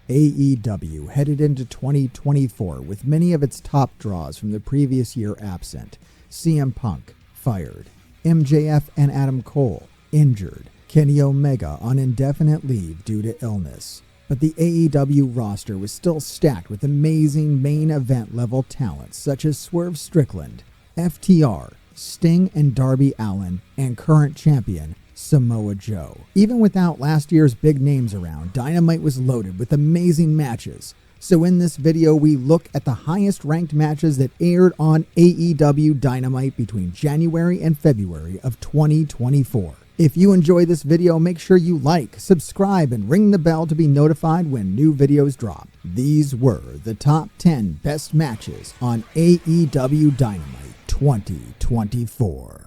AEW headed into 2024 with many of its top draws from the previous year absent. CM Punk, fired. MJF and Adam Cole, injured. Kenny Omega on indefinite leave due to illness. But the AEW roster was still stacked with amazing main event level talents such as Swerve Strickland, FTR, Sting and Darby Allin, and current champion Samoa Joe. Even without last year's big names around, Dynamite was loaded with amazing matches. So in this video, we look at the highest ranked matches that aired on AEW Dynamite between January and February of 2024. If you enjoy this video, make sure you like, subscribe, and ring the bell to be notified when new videos drop. These were the top 10 best matches on AEW Dynamite 2024.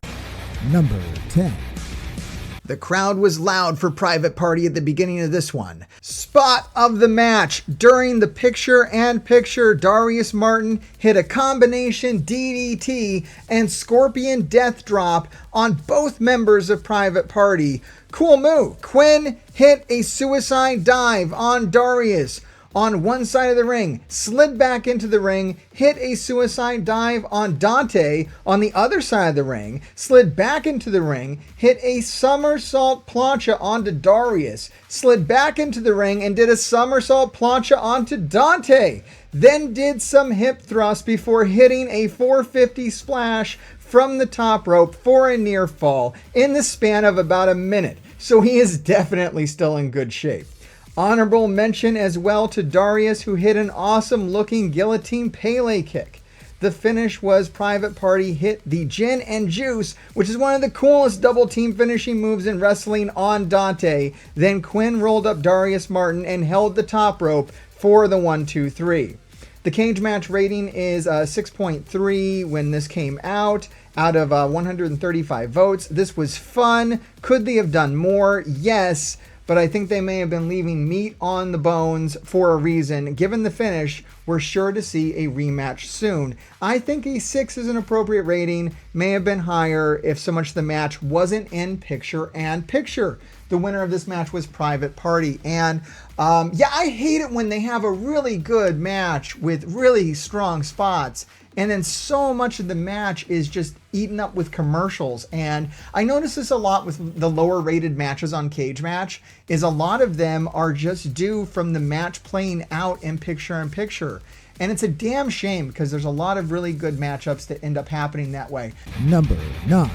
Number 10. The crowd was loud for Private Party at the beginning of this one. Spot of the match. During the picture-in-picture, Darius Martin hit a combination DDT and Scorpion Death Drop on both members of Private Party. Cool move. Quinn hit a suicide dive on Darius on one side of the ring, slid back into the ring, hit a suicide dive on Dante on the other side of the ring, slid back into the ring, hit a somersault plancha onto Darius, slid back into the ring and did a somersault plancha onto Dante, then did some hip thrust before hitting a 450 splash from the top rope for a near fall in the span of about a minute. So he is definitely still in good shape. Honorable mention as well to Darius, who hit an awesome looking guillotine Pele kick. The finish was Private Party hit the Gin and Juice, which is one of the coolest double team finishing moves in wrestling on Dante. Then Quinn rolled up Darius Martin and held the top rope for the 1-2-3. The cage match rating is 6.3 when this came out of 135 votes. This was fun. Could they have done more? Yes. But I think they may have been leaving meat on the bones for a reason. Given the finish, we're sure to see a rematch soon. I think a 6 is an appropriate rating. May have been higher if so much of the match wasn't in picture-in-picture. The winner of this match was Private Party. And yeah, I hate it when they have a really good match with really strong spots, and then so much of the match is just eaten up with commercials. And I notice this a lot with the lower rated matches on Cage Match, is a lot of them are just due from the match playing out in picture-in-picture. And it's a damn shame because there's a lot of really good matchups that end up happening that way. Number 9.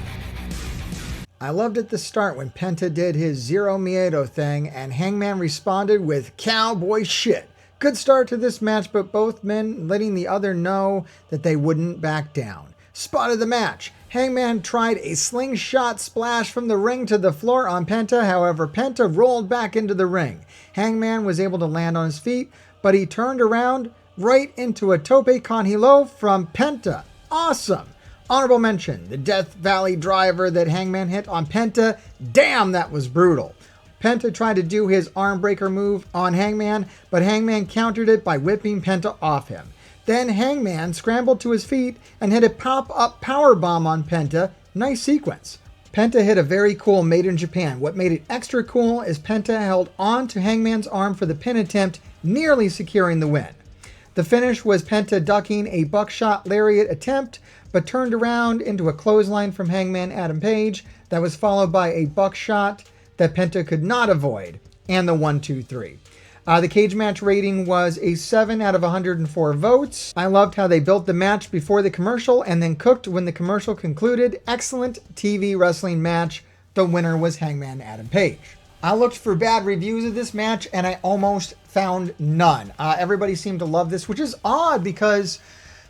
I loved at the start when Penta did his Zero Miedo thing and Hangman responded with cowboy shit. Good start to this match, but both men letting the other know that they wouldn't back down. Spot of the match. Hangman tried a slingshot splash from the ring to the floor on Penta. However, Penta rolled back into the ring. Hangman was able to land on his feet, but he turned around right into a tope con hilo from Penta. Awesome. Honorable mention, the Death Valley driver that Hangman hit on Penta. Damn, that was brutal. Penta tried to do his arm breaker move on Hangman, but Hangman countered it by whipping Penta off him. Then Hangman scrambled to his feet and hit a pop-up powerbomb on Penta. Nice sequence. Penta hit a very cool Made in Japan. What made it extra cool is Penta held on to Hangman's arm for the pin attempt, nearly securing the win. The finish was Penta ducking a buckshot lariat attempt, but turned around into a clothesline from Hangman Adam Page that was followed by a buckshot that Penta could not avoid, and the 1-2-3. The cage match rating was a 7 out of 104 votes. I loved how they built the match before the commercial and then cooked when the commercial concluded. Excellent TV wrestling match. The winner was Hangman Adam Page. I looked for bad reviews of this match and I almost found none. Everybody seemed to love this, which is odd because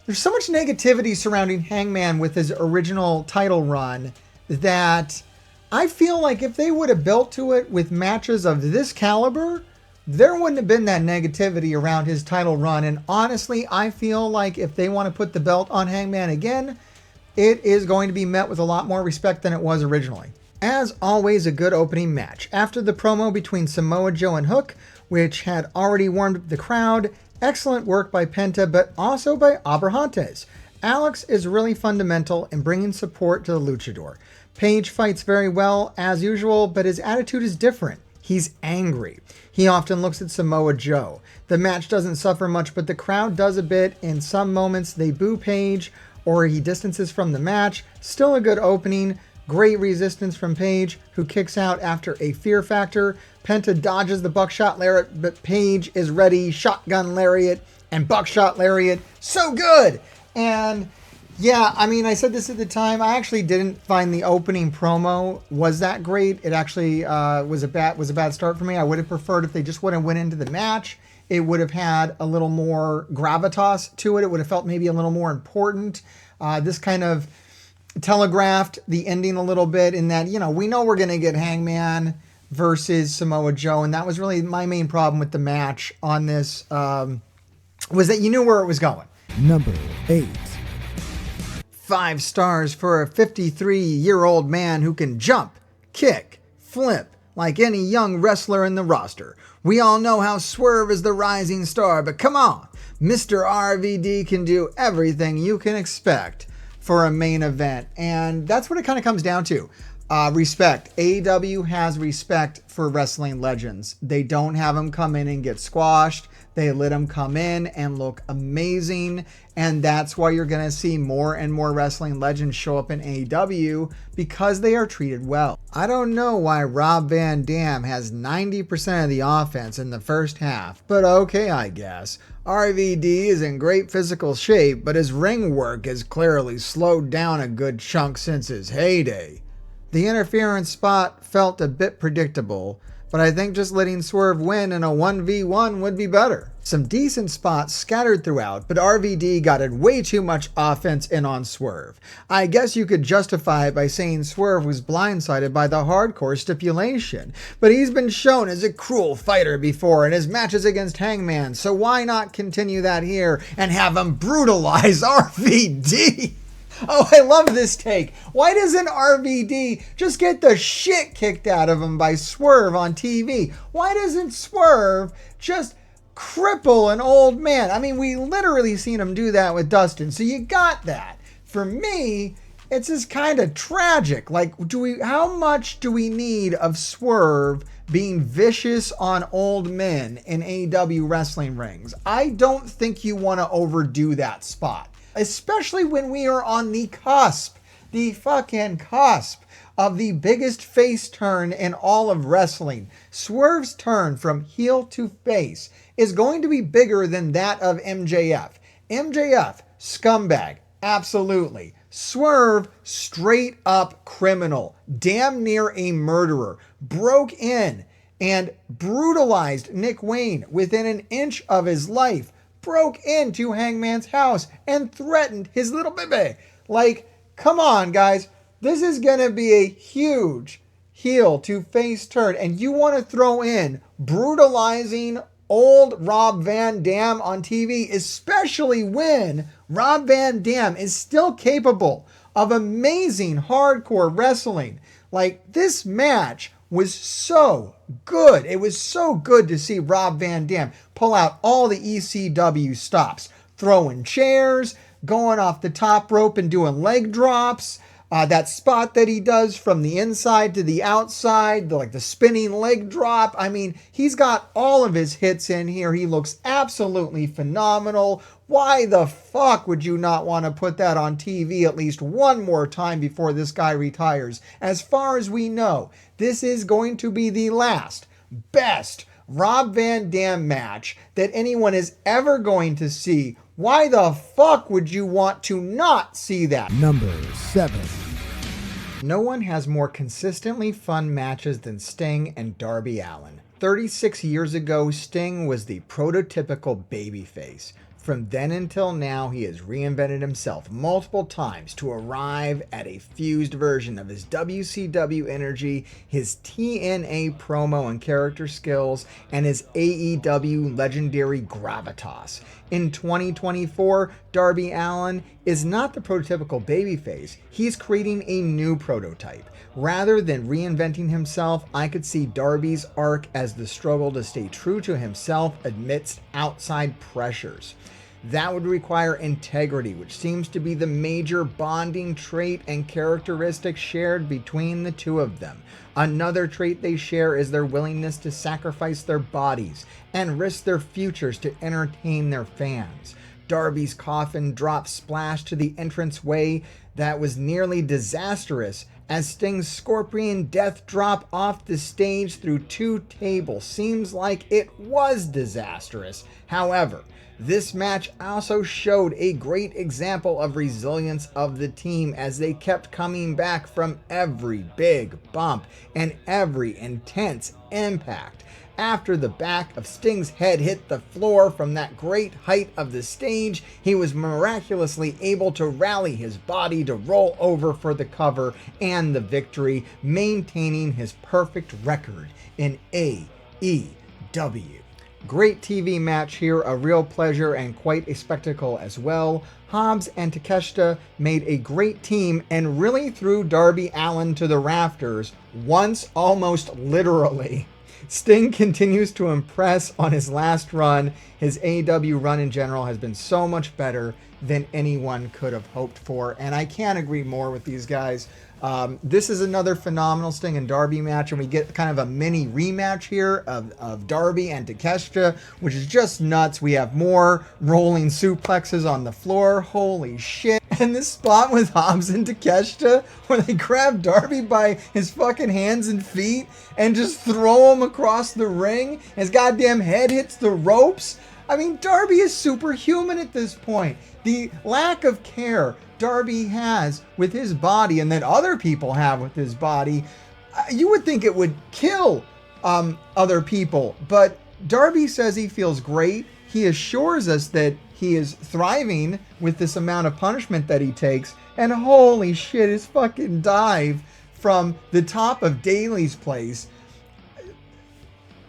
there's so much negativity surrounding Hangman with his original title run that I feel like if they would have built to it with matches of this caliber, there wouldn't have been that negativity around his title run. And honestly, I feel like if they want to put the belt on Hangman again, it is going to be met with a lot more respect than it was originally. As always, a good opening match. After the promo between Samoa Joe and Hook, which had already warmed up the crowd, excellent work by Penta, but also by Abrahantes. Alex is really fundamental in bringing support to the luchador. Page fights very well as usual, but his attitude is different. He's angry. He often looks at Samoa Joe. The match doesn't suffer much, but the crowd does a bit. In some moments, they boo Page or he distances from the match. Still a good opening. Great resistance from Page, who kicks out after a fear factor. Penta dodges the buckshot lariat, but Page is ready. Shotgun lariat and buckshot lariat. So good! And yeah, I mean, I said this at the time. I actually didn't find the opening promo was that great. It actually was a bad start for me. I would have preferred if they just would have went into the match. It would have had a little more gravitas to it. It would have felt maybe a little more important. This kind of telegraphed the ending a little bit in that, we know we're going to get Hangman versus Samoa Joe. And that was really my main problem with the match on this, was that you knew where it was going. Number 8. 5 stars for a 53-year-old man who can jump, kick, flip like any young wrestler in the roster. We all know how Swerve is the rising star, but come on, Mr. RVD can do everything you can expect for a main event. And that's what it kind of comes down to. Respect. AEW has respect for wrestling legends. They don't have them come in and get squashed. They let them come in and look amazing. And that's why you're going to see more and more wrestling legends show up in AEW, because they are treated well. I don't know why Rob Van Dam has 90% of the offense in the first half, but okay, I guess. RVD is in great physical shape, but his ring work has clearly slowed down a good chunk since his heyday. The interference spot felt a bit predictable, but I think just letting Swerve win in a 1v1 would be better. Some decent spots scattered throughout, but RVD got way too much offense in on Swerve. I guess you could justify it by saying Swerve was blindsided by the hardcore stipulation, but he's been shown as a cruel fighter before in his matches against Hangman, so why not continue that here and have him brutalize RVD? Oh, I love this take. Why doesn't RVD just get the shit kicked out of him by Swerve on TV? Why doesn't Swerve just cripple an old man? I mean, we literally seen him do that with Dustin, so you got that. For me, it's just kind of tragic. Like, how much do we need of Swerve being vicious on old men in AEW wrestling rings? I don't think you want to overdo that spot. Especially when we are on the cusp, the fucking cusp of the biggest face turn in all of wrestling. Swerve's turn from heel to face is going to be bigger than that of MJF. MJF, scumbag, absolutely. Swerve, straight up criminal, damn near a murderer, broke in and brutalized Nick Wayne within an inch of his life. Broke into Hangman's house and threatened his little baby. Like, come on, guys. This is going to be a huge heel to face turn. And you want to throw in brutalizing old Rob Van Dam on TV, especially when Rob Van Dam is still capable of amazing hardcore wrestling. Like, this match was so good. It was so good to see Rob Van Dam pull out all the ECW stops, throwing chairs, going off the top rope and doing leg drops. That spot that he does from the inside to the outside, like the spinning leg drop. I mean, he's got all of his hits in here. He looks absolutely phenomenal. Why the fuck would you not want to put that on TV at least one more time before this guy retires? As far as we know, this is going to be the last, best Rob Van Dam match that anyone is ever going to see. Why the fuck would you want to not see that? Number 7. No one has more consistently fun matches than Sting and Darby Allin. 36 years ago, Sting was the prototypical babyface. From then until now, he has reinvented himself multiple times to arrive at a fused version of his WCW energy, his TNA promo and character skills, and his AEW legendary gravitas. In 2024, Darby Allin is not the prototypical babyface. He's creating a new prototype. Rather than reinventing himself, I could see Darby's arc as the struggle to stay true to himself amidst outside pressures. That would require integrity, which seems to be the major bonding trait and characteristic shared between the two of them. Another trait they share is their willingness to sacrifice their bodies and risk their futures to entertain their fans. Darby's coffin drop splash to the entranceway that was nearly disastrous as Sting's scorpion death drop off the stage through 2 tables seems like it was disastrous. However, this match also showed a great example of resilience of the team as they kept coming back from every big bump and every intense impact. After the back of Sting's head hit the floor from that great height of the stage, he was miraculously able to rally his body to roll over for the cover and the victory, maintaining his perfect record in AEW. Great TV match here, a real pleasure and quite a spectacle as well. Hobbs and Takeshita made a great team and really threw Darby Allin to the rafters, once almost literally. Sting continues to impress on his last run. His AEW run in general has been so much better than anyone could have hoped for, and I can't agree more with these guys. This is another phenomenal Sting and Darby match, and we get kind of a mini rematch here of Darby and Takeshita, which is just nuts. We have more rolling suplexes on the floor. Holy shit. And this spot with Hobbs and Takeshita, where they grab Darby by his fucking hands and feet and just throw him across the ring. His goddamn head hits the ropes. I mean, Darby is superhuman at this point. The lack of care Darby has with his body and that other people have with his body, you would think it would kill other people. But Darby says he feels great. He assures us that he is thriving with this amount of punishment that he takes. And holy shit, his fucking dive from the top of Daly's place.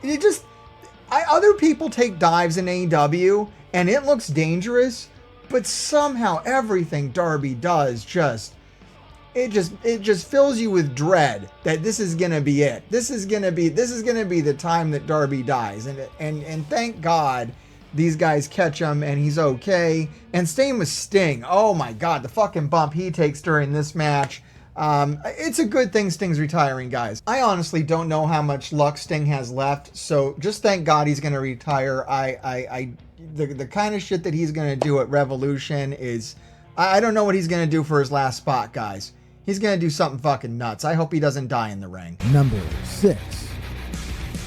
It just... other people take dives in AEW and it looks dangerous, but somehow everything Darby does it just fills you with dread that this is gonna be it. This is gonna be the time that Darby dies, and thank God these guys catch him and he's okay. And same with Sting. Oh my God, the fucking bump he takes during this match. It's a good thing Sting's retiring, guys. I honestly don't know how much luck Sting has left, so just thank God he's gonna retire. The kind of shit that he's gonna do at Revolution is, I don't know what he's gonna do for his last spot, guys. He's gonna do something fucking nuts. I hope he doesn't die in the ring. Number 6.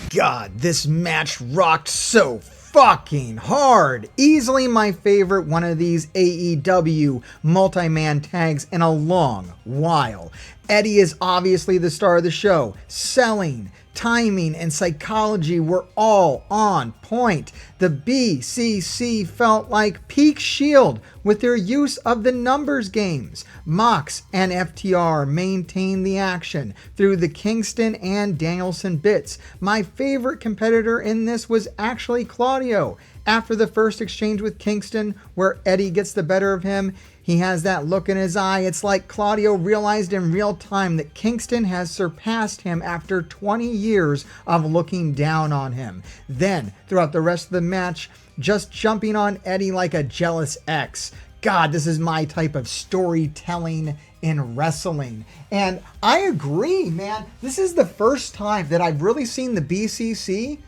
God, this match rocked so fucking hard. Easily my favorite one of these AEW multi-man tags in a long while. Eddie is obviously the star of the show. Selling, timing, and psychology were all on point. The BCC felt like peak Shield with their use of the numbers games. Mox and FTR maintained the action through the Kingston and Danielson bits. My favorite competitor in this was actually Claudio. After the first exchange with Kingston, where Eddie gets the better of him, he has that look in his eye. It's like Claudio realized in real time that Kingston has surpassed him after 20 years of looking down on him. Then, throughout the rest of the match, just jumping on Eddie like a jealous ex. God, this is my type of storytelling in wrestling. And I agree, man. This is the first time that I've really seen the BCC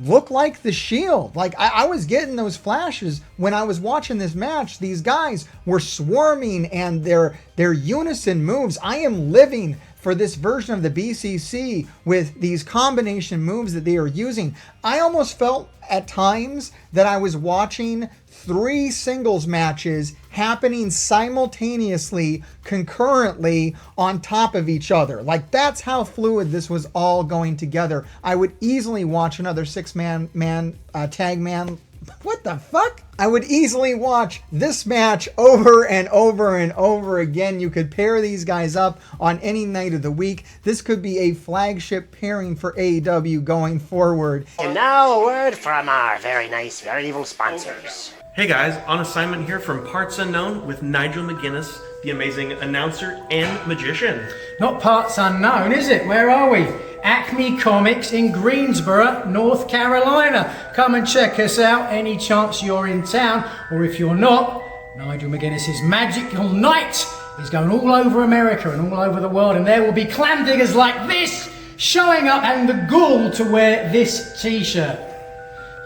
look like the Shield. Like I was getting those flashes when I was watching this match. These guys were swarming and their unison moves. I am living for this version of the BCC with these combination moves that they are using. I almost felt at times that I was watching 3 singles matches happening simultaneously, concurrently, on top of each other. Like, that's how fluid this was all going together. I would easily watch another 6-man tag man. What the fuck? I would easily watch this match over and over and over again. You could pair these guys up on any night of the week. This could be a flagship pairing for AEW going forward. And now a word from our very nice, very evil sponsors. Hey guys, on assignment here from Parts Unknown with Nigel McGuinness, the amazing announcer and magician. Not parts unknown, is it? Where are we? Acme Comics in Greensboro, North Carolina. Come and check us out any chance you're in town, or if you're not, Nigel McGuinness's Magical Night is going all over America and all over the world, and there will be clam diggers like this showing up and the gall to wear this t-shirt.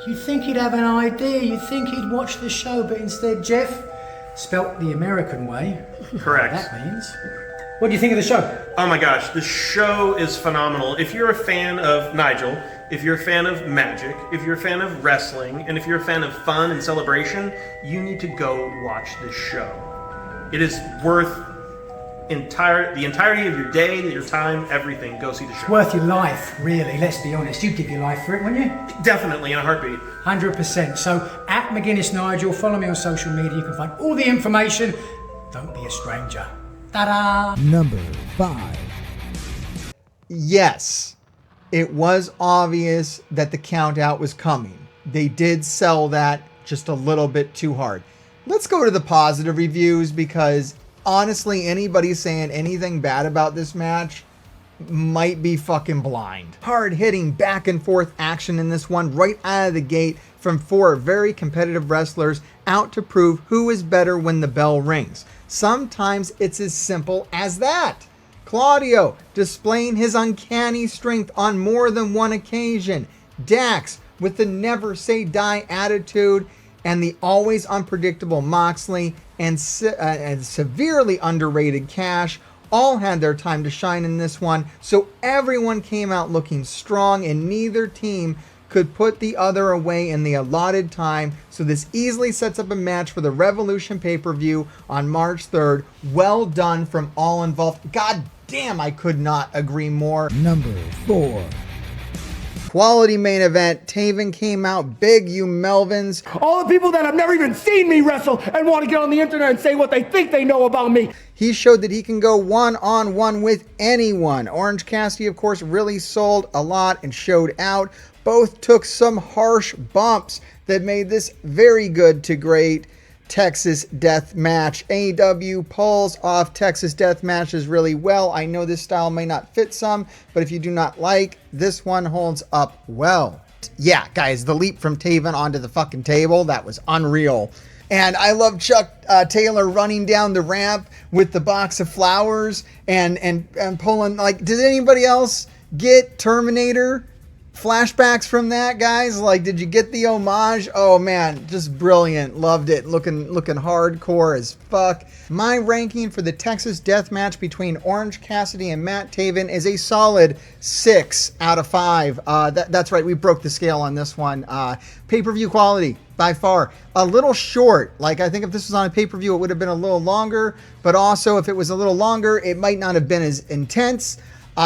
You'd think he'd have an idea, you'd think he'd watch the show, but instead Jeff spelt the American way. Correct. That means. What do you think of the show? Oh my gosh, the show is phenomenal. If you're a fan of Nigel, if you're a fan of magic, if you're a fan of wrestling, and if you're a fan of fun and celebration, you need to go watch this show. It is worth the entirety of your day, your time, everything. Go see the show. It's worth your life, really. Let's be honest. You'd give your life for it, wouldn't you? Definitely, in a heartbeat. 100%. So, at McGuinness Nigel, follow me on social media. You can find all the information. Don't be a stranger. Ta-da! Number 5. Yes, it was obvious that the count out was coming. They did sell that just a little bit too hard. Let's go to the positive reviews, because honestly, anybody saying anything bad about this match might be fucking blind. Hard-hitting back and forth action in this one right out of the gate from 4 very competitive wrestlers out to prove who is better when the bell rings. Sometimes it's as simple as that. Claudio displaying his uncanny strength on more than one occasion. Dax with the never say die attitude, and the always unpredictable Moxley and severely underrated Cash all had their time to shine in this one, so everyone came out looking strong and neither team could put the other away in the allotted time, so this easily sets up a match for the Revolution pay-per-view on March 3rd. Well done from all involved. God damn, I could not agree more. Number 4. Quality main event. Taven came out big, you Melvins. All the people that have never even seen me wrestle and want to get on the internet and say what they think they know about me. He showed that he can go one-on-one with anyone. Orange Cassidy, of course, really sold a lot and showed out. Both took some harsh bumps that made this very good to great Texas Death Match. AEW pulls off Texas Death Matches really well. I know this style may not fit some, but if you do not like, this one holds up well. Yeah, guys, the leap from Taven onto the fucking table, that was unreal. And I love Chuck Taylor running down the ramp with the box of flowers and pulling, like, did anybody else get Terminator flashbacks from that, guys? Like, did you get the homage? Oh man, just brilliant. Loved it. Looking hardcore as fuck. My ranking for the Texas Death Match between Orange Cassidy and Matt Taven is a solid 6 out of 5. That's right, we broke the scale on this one. Pay-per-view quality, by far. A little short. Like, I think if this was on a pay-per-view, it would have been a little longer, but also if it was a little longer, it might not have been as intense.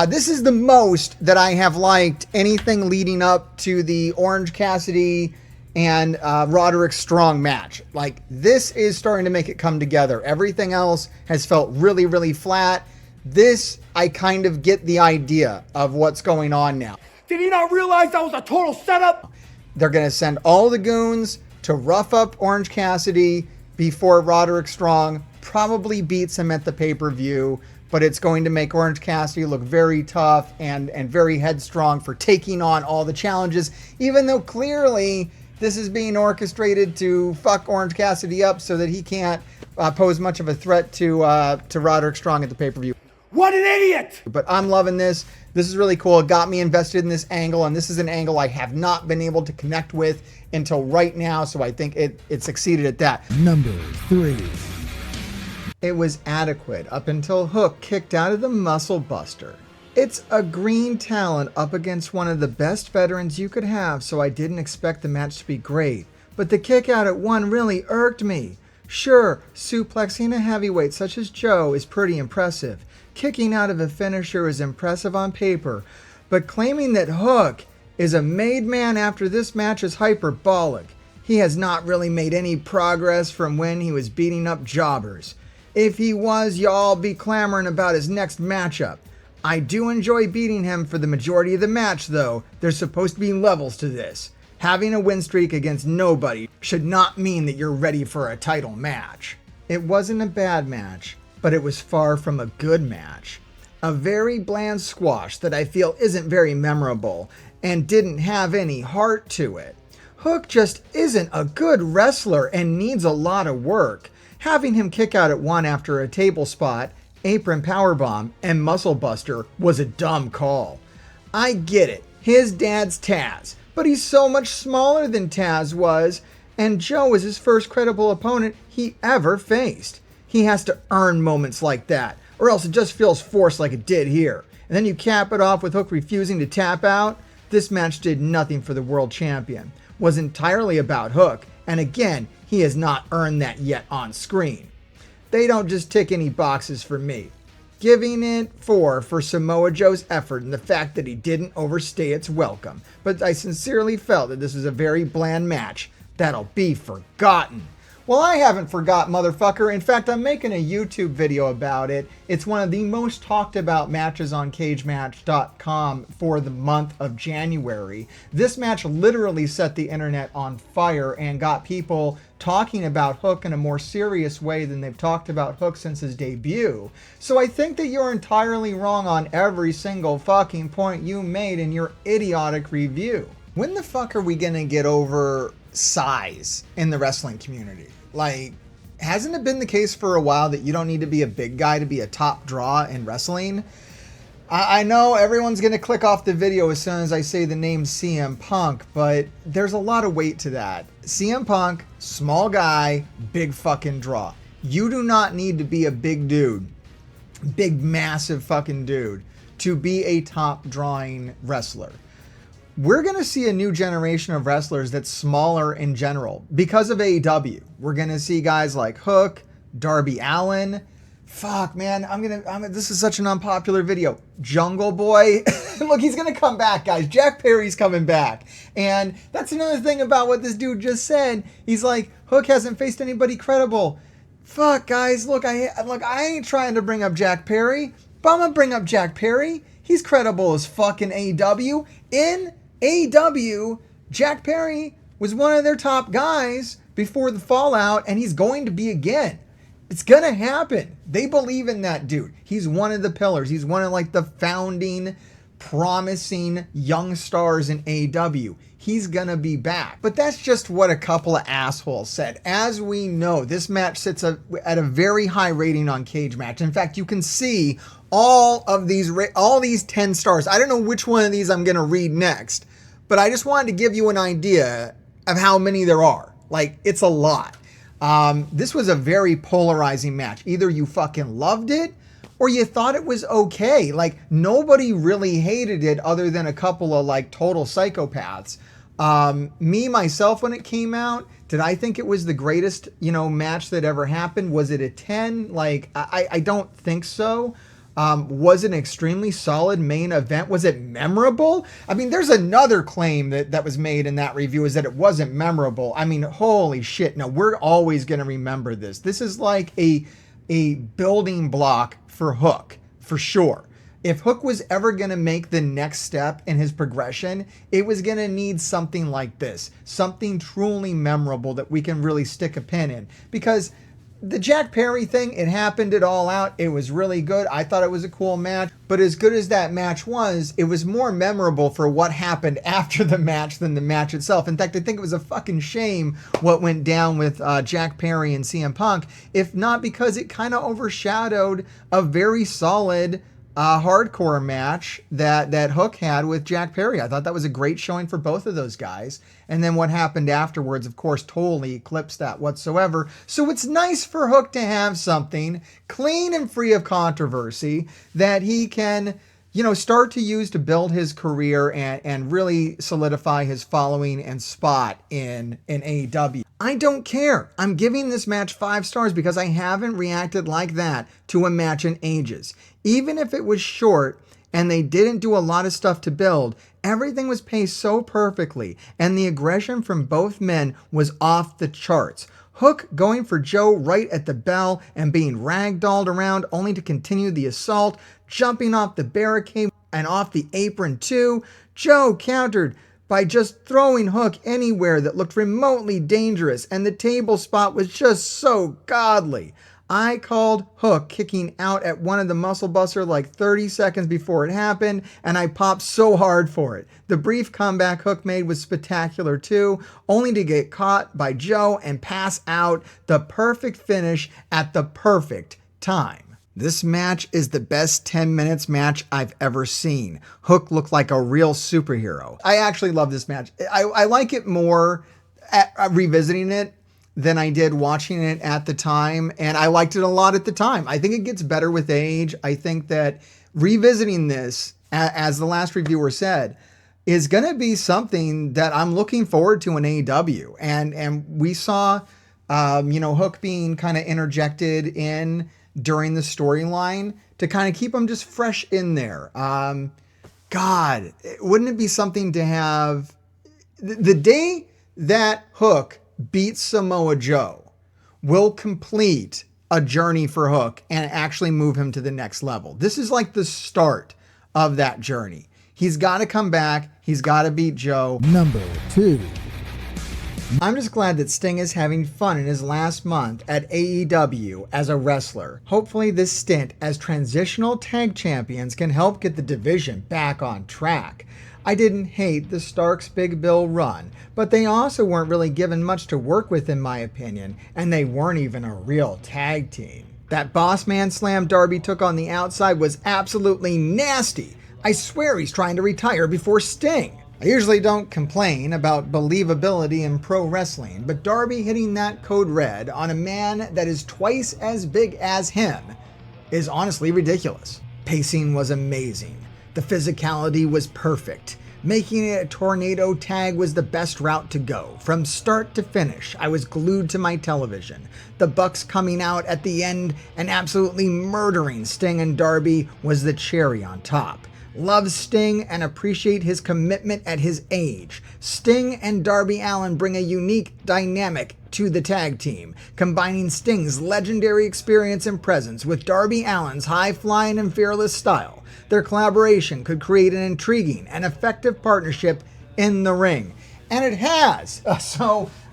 This is the most that I have liked anything leading up to the Orange Cassidy and Roderick Strong match. Like, this is starting to make it come together. Everything else has felt really, really flat. This, I kind of get the idea of what's going on now. Did he not realize that was a total setup? They're going to send all the goons to rough up Orange Cassidy before Roderick Strong probably beats him at the pay-per-view. But it's going to make Orange Cassidy look very tough and very headstrong for taking on all the challenges, even though clearly this is being orchestrated to fuck Orange Cassidy up so that he can't pose much of a threat to Roderick Strong at the pay-per-view. What an idiot! But I'm loving this. This is really cool. It got me invested in this angle, and this is an angle I have not been able to connect with until right now, so I think it succeeded at that. Number 3. It was adequate up until Hook kicked out of the Muscle Buster. It's a green talent up against one of the best veterans you could have, so I didn't expect the match to be great. But the kick out at 1 really irked me. Sure, suplexing a heavyweight such as Joe is pretty impressive. Kicking out of a finisher is impressive on paper. But claiming that Hook is a made man after this match is hyperbolic. He has not really made any progress from when he was beating up jobbers. If he was, y'all be clamoring about his next matchup. I do enjoy beating him for the majority of the match, though. There's supposed to be levels to this. Having a win streak against nobody should not mean that you're ready for a title match. It wasn't a bad match, but it was far from a good match. A very bland squash that I feel isn't very memorable and didn't have any heart to it. Hook just isn't a good wrestler and needs a lot of work. Having him kick out at one after a table spot, apron powerbomb, and muscle buster was a dumb call. I get it, his dad's Taz, but he's so much smaller than Taz was, and Joe was his first credible opponent he ever faced. He has to earn moments like that, or else it just feels forced like it did here. And then you cap it off with Hook refusing to tap out. This match did nothing for the world champion. Was entirely about Hook, and again, he has not earned that yet on screen. They don't just tick any boxes for me. Giving it 4 for Samoa Joe's effort and the fact that he didn't overstay its welcome, but I sincerely felt that this was a very bland match that'll be forgotten. Well, I haven't forgot, motherfucker. In fact, I'm making a YouTube video about it. It's one of the most talked about matches on CageMatch.com for the month of January. This match literally set the internet on fire and got people talking about Hook in a more serious way than they've talked about Hook since his debut. So I think that you're entirely wrong on every single fucking point you made in your idiotic review. When the fuck are we gonna get over size in the wrestling community? Like, hasn't it been the case for a while that you don't need to be a big guy to be a top draw in wrestling? I know everyone's going to click off the video as soon as I say the name CM Punk, but there's a lot of weight to that. CM Punk, small guy, big fucking draw. You do not need to be a big dude, big massive fucking dude, to be a top drawing wrestler. We're going to see a new generation of wrestlers that's smaller in general because of AEW. We're going to see guys like Hook, Darby Allin. Fuck, man, this is such an unpopular video. Jungle Boy. Look, he's going to come back, guys. Jack Perry's coming back. And that's another thing about what this dude just said. He's like, Hook hasn't faced anybody credible. Fuck, guys, look, I ain't trying to bring up Jack Perry, but I'm going to bring up Jack Perry. He's credible as fucking AEW. In AEW, Jack Perry was one of their top guys before the fallout, and he's going to be again. It's gonna happen. They believe in that dude. He's one of the pillars. He's one of like the founding, promising young stars in AEW. He's gonna be back. But that's just what a couple of assholes said. As we know, this match sits at a very high rating on Cage Match. In fact, you can see all these 10 stars. I don't know which one of these I'm gonna read next, but I just wanted to give you an idea of how many there are. Like, it's a lot. This was a very polarizing match. Either you fucking loved it or you thought it was okay. Like, nobody really hated it other than a couple of like total psychopaths. Me, myself, when it came out, did I think it was the greatest, match that ever happened? Was it a 10? Like, I don't think so. Was it an extremely solid main event? Was it memorable? I mean, there's another claim that was made in that review, is that it wasn't memorable. I mean, holy shit. No, we're always going to remember this. This is like a building block for Hook, for sure. If Hook was ever going to make the next step in his progression, it was going to need something like this. Something truly memorable that we can really stick a pin in. Because the Jack Perry thing, it happened it all out. It was really good. I thought it was a cool match. But as good as that match was, it was more memorable for what happened after the match than the match itself. In fact, I think it was a fucking shame what went down with Jack Perry and CM Punk, if not because it kind of overshadowed a very solid hardcore match that Hook had with Jack Perry. I thought that was a great showing for both of those guys. And then what happened afterwards, of course, totally eclipsed that whatsoever. So it's nice for Hook to have something clean and free of controversy that he can, start to use to build his career and really solidify his following and spot in AEW. I don't care. I'm giving this match 5 stars because I haven't reacted like that to a match in ages. Even if it was short and they didn't do a lot of stuff to build, everything was paced so perfectly, and the aggression from both men was off the charts. Hook going for Joe right at the bell and being ragdolled around only to continue the assault, jumping off the barricade and off the apron too. Joe countered by just throwing Hook anywhere that looked remotely dangerous, and the table spot was just so godly. I called Hook kicking out at one of the Muscle Buster like 30 seconds before it happened, and I popped so hard for it. The brief comeback Hook made was spectacular too, only to get caught by Joe and pass out. The perfect finish at the perfect time. This match is the best 10 minutes match I've ever seen. Hook looked like a real superhero. I actually love this match. I like it more at revisiting it than I did watching it at the time. And I liked it a lot at the time. I think it gets better with age. I think that revisiting this, as the last reviewer said, is going to be something that I'm looking forward to in AEW. And we saw, Hook being kind of interjected in during the storyline to kind of keep him just fresh in there. God, wouldn't it be something to have the day that Hook beats Samoa Joe will complete a journey for Hook and actually move him to the next level. This is like the start of that journey. He's got to come back. He's got to beat Joe. Number 2. I'm just glad that Sting is having fun in his last month at AEW as a wrestler. Hopefully this stint as transitional tag champions can help get the division back on track. I didn't hate the Starks Big Bill run, but they also weren't really given much to work with in my opinion, and they weren't even a real tag team. That boss man slam Darby took on the outside was absolutely nasty. I swear he's trying to retire before Sting. I usually don't complain about believability in pro wrestling, but Darby hitting that code red on a man that is twice as big as him is honestly ridiculous. Pacing was amazing. The physicality was perfect. Making it a tornado tag was the best route to go. From start to finish, I was glued to my television. The Bucks coming out at the end and absolutely murdering Sting and Darby was the cherry on top. Love Sting and appreciate his commitment at his age. Sting and Darby Allin bring a unique dynamic to the tag team, combining Sting's legendary experience and presence with Darby Allin's high-flying and fearless style. Their collaboration could create an intriguing and effective partnership in the ring. And it has.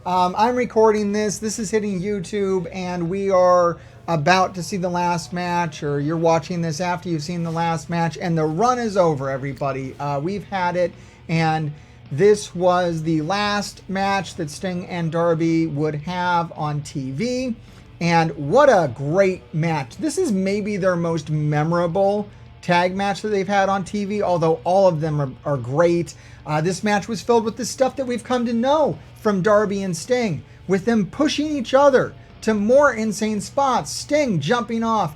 I'm recording this. This is hitting YouTube, and we are about to see the last match, or you're watching this after you've seen the last match, and the run is over, everybody. We've had it, and this was the last match that Sting and Darby would have on TV, and what a great match. This is maybe their most memorable tag match that they've had on TV, although all of them are great. This match was filled with the stuff that we've come to know from Darby and Sting, with them pushing each other to more insane spots. Sting jumping off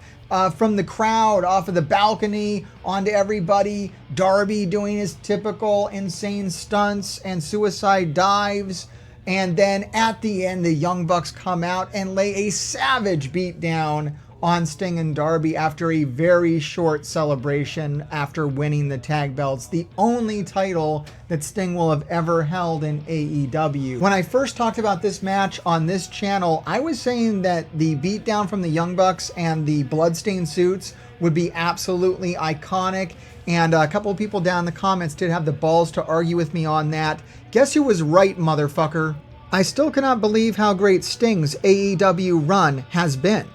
from the crowd, off of the balcony, onto everybody. Darby doing his typical insane stunts and suicide dives. And then at the end, the Young Bucks come out and lay a savage beat down on Sting and Darby after a very short celebration after winning the tag belts, the only title that Sting will have ever held in AEW. When I first talked about this match on this channel, I was saying that the beatdown from the Young Bucks and the bloodstained suits would be absolutely iconic, and a couple of people down in the comments did have the balls to argue with me on that. Guess who was right, motherfucker? I still cannot believe how great Sting's AEW run has been.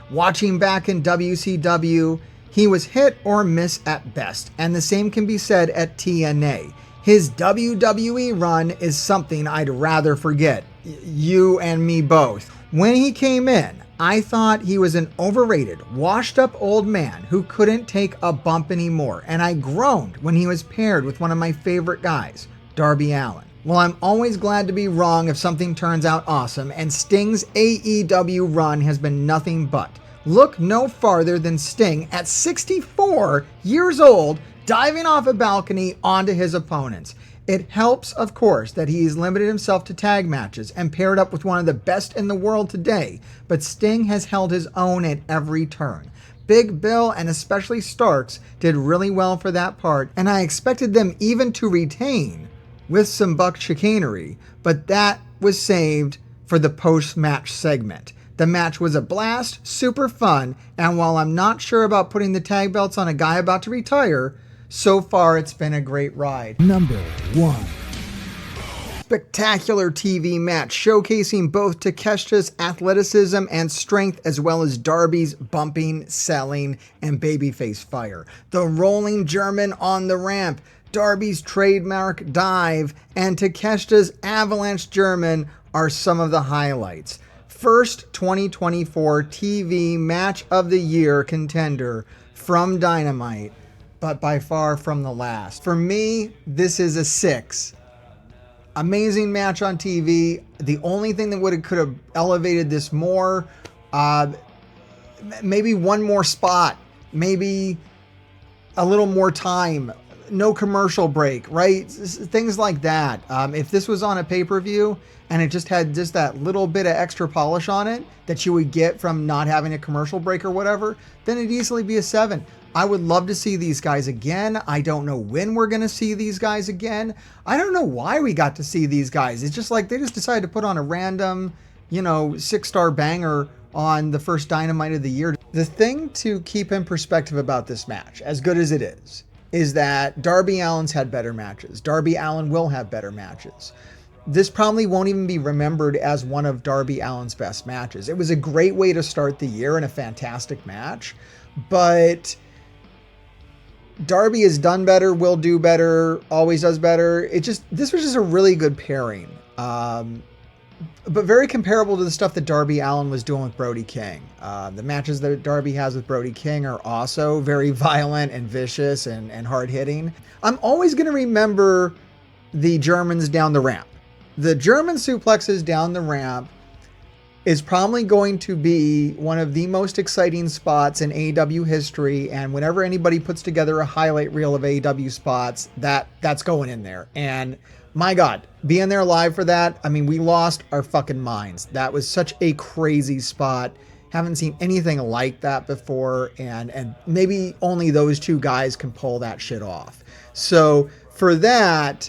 Watching back in WCW, he was hit or miss at best, and the same can be said at TNA. His WWE run is something I'd rather forget. You and me both. When he came in, I thought he was an overrated, washed-up old man who couldn't take a bump anymore, and I groaned when he was paired with one of my favorite guys, Darby Allin. Well, I'm always glad to be wrong if something turns out awesome, and Sting's AEW run has been nothing but. Look no farther than Sting at 64 years old, diving off a balcony onto his opponents. It helps, of course, that he's limited himself to tag matches and paired up with one of the best in the world today, but Sting has held his own at every turn. Big Bill and especially Starks did really well for that part, and I expected them even to retain with some Buck chicanery, but that was saved for the post-match segment. The match was a blast, super fun, and while I'm not sure about putting the tag belts on a guy about to retire, so far it's been a great ride. Number 1. spectacular TV match showcasing both Takeshita's athleticism and strength as well as Darby's bumping, selling, and babyface fire. The rolling German on the ramp, Darby's trademark dive, and Takeshita's avalanche German are some of the highlights. First 2024 TV Match of the Year contender from Dynamite, but by far from the last. For me, this is a 6. Amazing match on TV. The only thing that could have elevated this more, maybe one more spot, maybe a little more time, no commercial break, right? Things like that. If this was on a pay-per-view and it just had just that little bit of extra polish on it that you would get from not having a commercial break or whatever, then it'd easily be a 7. I would love to see these guys again. I don't know when we're going to see these guys again. I don't know why we got to see these guys. It's just like they just decided to put on a random, 6-star banger on the first Dynamite of the year. The thing to keep in perspective about this match, as good as it is that Darby Allin's had better matches. Darby Allin will have better matches. This probably won't even be remembered as one of Darby Allin's best matches. It was a great way to start the year and a fantastic match, but Darby has done better, will do better, always does better. This was just a really good pairing. But very comparable to the stuff that Darby Allin was doing with Brody King. The matches that Darby has with Brody King are also very violent and vicious and hard-hitting. I'm always going to remember the Germans down the ramp. The German suplexes down the ramp is probably going to be one of the most exciting spots in AEW history, and whenever anybody puts together a highlight reel of AEW spots, that's going in there. And my God, being there live for that, I mean, we lost our fucking minds. That was such a crazy spot. Haven't seen anything like that before, and maybe only those two guys can pull that shit off. So for that,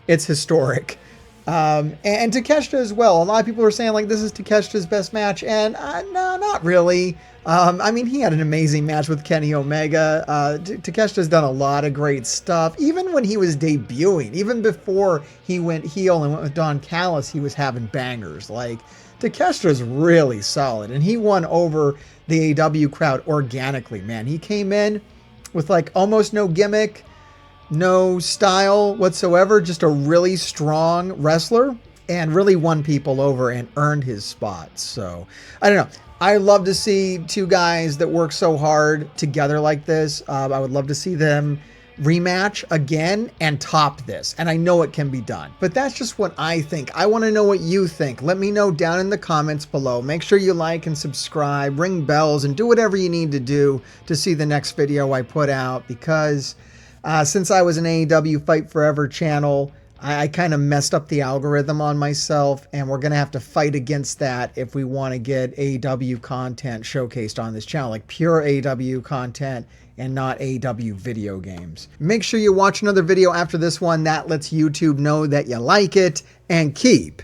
it's historic. And Takeshita as well. A lot of people are saying like this is Takeshita's best match, and no, not really. I mean, he had an amazing match with Kenny Omega. Takeshita's done a lot of great stuff. Even when he was debuting, even before he went heel and went with Don Callis, he was having bangers. Like, Takeshita's really solid, and he won over the AEW crowd organically, man. He came in with like almost no gimmick, no style whatsoever, just a really strong wrestler, and really won people over and earned his spot. So, I don't know. I love to see two guys that work so hard together like this. I would love to see them rematch again and top this. And I know it can be done. But that's just what I think. I want to know what you think. Let me know down in the comments below. Make sure you like and subscribe, ring bells, and do whatever you need to do to see the next video I put out. Because since I was an AEW Fight Forever channel, I kind of messed up the algorithm on myself, and we're going to have to fight against that if we want to get AEW content showcased on this channel, like pure AEW content and not AEW video games. Make sure you watch another video after this one. That lets YouTube know that you like it, and keep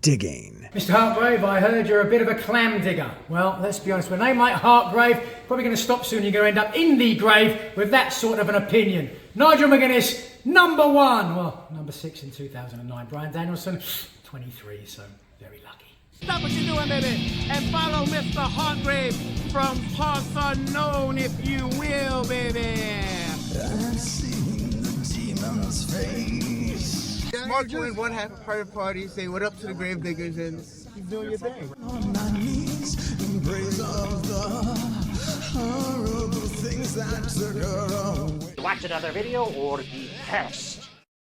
digging. Mr. Hartgrave, I heard you're a bit of a clam digger. Well, let's be honest, with a name like Hartgrave, probably going to stop soon. You're going to end up in the grave with that sort of an opinion. Nigel McGuinness, number 1. Well, number 6 in 2009. Brian Danielson, 23, so very lucky. Stop what you're doing, baby, and follow Mr. Hartgrave from parts unknown, if you will, baby. I've seen the demon's face. Mark joined one half a private party, say what up to the grave diggers, and keep doing your thing. On my knees in praise of the horrible things that took her away. Watch another video or be cursed.